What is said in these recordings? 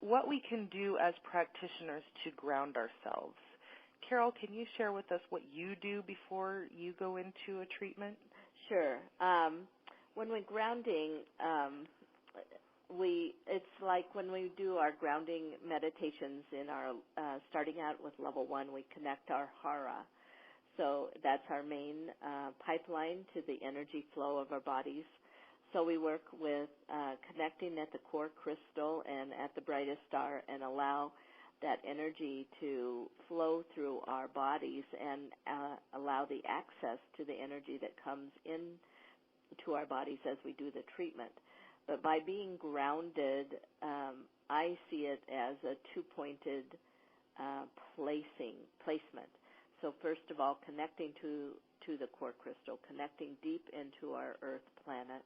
what we can do as practitioners to ground ourselves. Carol, can you share with us what you do before you go into a treatment? Sure. When we're grounding, it's like when we do our grounding meditations in our starting out with level 1, we connect our hara. So that's our main pipeline to the energy flow of our bodies. So we work with connecting at the core crystal and at the brightest star and allow that energy to flow through our bodies and allow the access to the energy that comes in to our bodies as we do the treatment. But by being grounded, I see it as a two-pointed placement. So first of all, connecting to the core crystal, connecting deep into our Earth planet,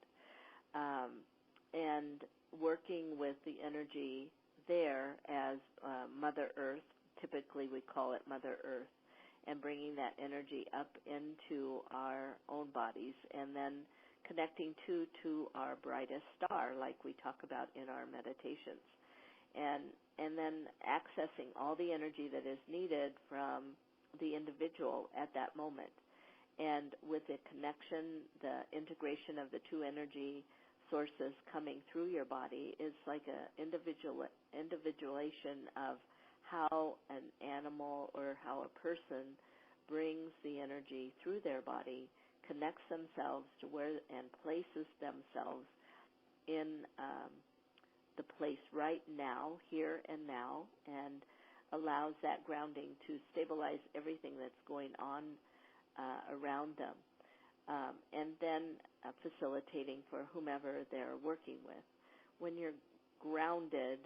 and working with the energy there as Mother Earth. Typically we call it Mother Earth, and bringing that energy up into our own bodies, and then connecting to our brightest star, like we talk about in our meditations, and then accessing all the energy that is needed from the individual at that moment. And with the connection, the integration of the two energy sources coming through your body is like an individuation of how an animal or how a person brings the energy through their body, connects themselves to where and places themselves in the place right now, here and now, and allows that grounding to stabilize everything that's going on around them, and then facilitating for whomever they're working with. When you're grounded,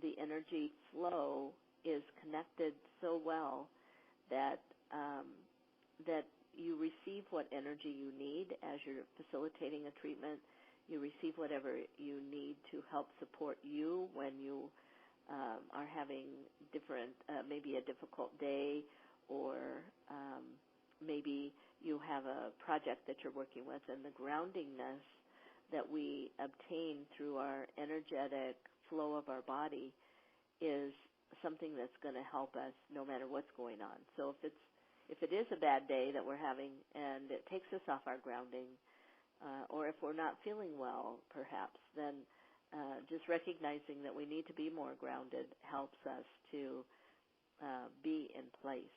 the energy flow is connected so well that that you receive what energy you need as you're facilitating a treatment. You receive whatever you need to help support you when you are having maybe a difficult day, or maybe you have a project that you're working with, and the groundingness that we obtain through our energetic flow of our body is something that's going to help us no matter what's going on. So if it is a bad day that we're having and it takes us off our grounding, or if we're not feeling well perhaps, then just recognizing that we need to be more grounded helps us to be in place.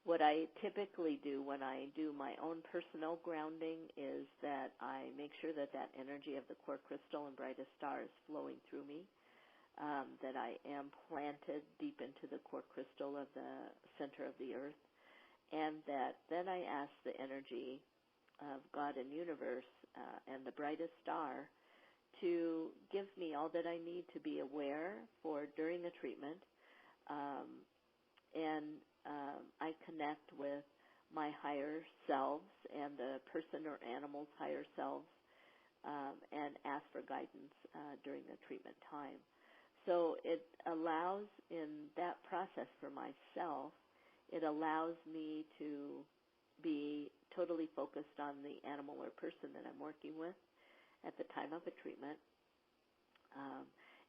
What I typically do when I do my own personal grounding is that I make sure that energy of the core crystal and brightest star is flowing through me, that I am planted deep into the core crystal of the center of the earth, and that then I ask the energy of God and universe and the brightest star to give me all that I need to be aware for during the treatment, and I connect with my higher selves and the person or animal's higher selves, and ask for guidance during the treatment time. So it allows, in that process for myself, it allows me to be totally focused on the animal or person that I'm working with at the time of a treatment.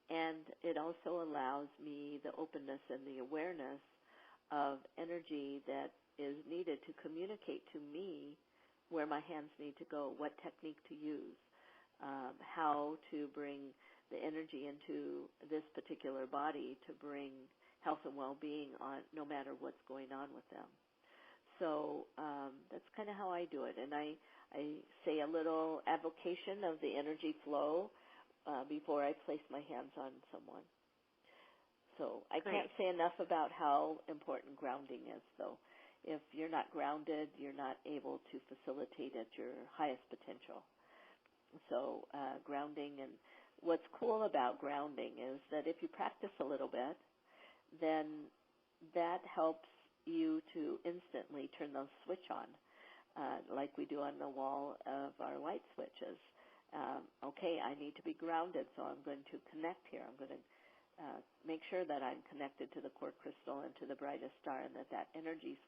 And it also allows me the openness and the awareness of energy that is needed to communicate to me where my hands need to go, what technique to use, how to bring the energy into this particular body to bring health and well-being on no matter what's going on with them. So that's kind of how I do it. And I say a little advocation of the energy flow before I place my hands on someone. So I can't say enough about how important grounding is, though. If you're not grounded, you're not able to facilitate at your highest potential. So grounding, and what's cool about grounding is that if you practice a little bit, then that helps you to instantly turn the switch on, like we do on the wall of our light switches. Okay, I need to be grounded, so I'm going to connect here. I'm going to make sure that I'm connected to the core crystal and to the brightest star, and that energy's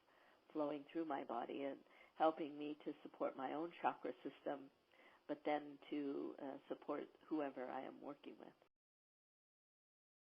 flowing through my body and helping me to support my own chakra system, but then to support whoever I am working with.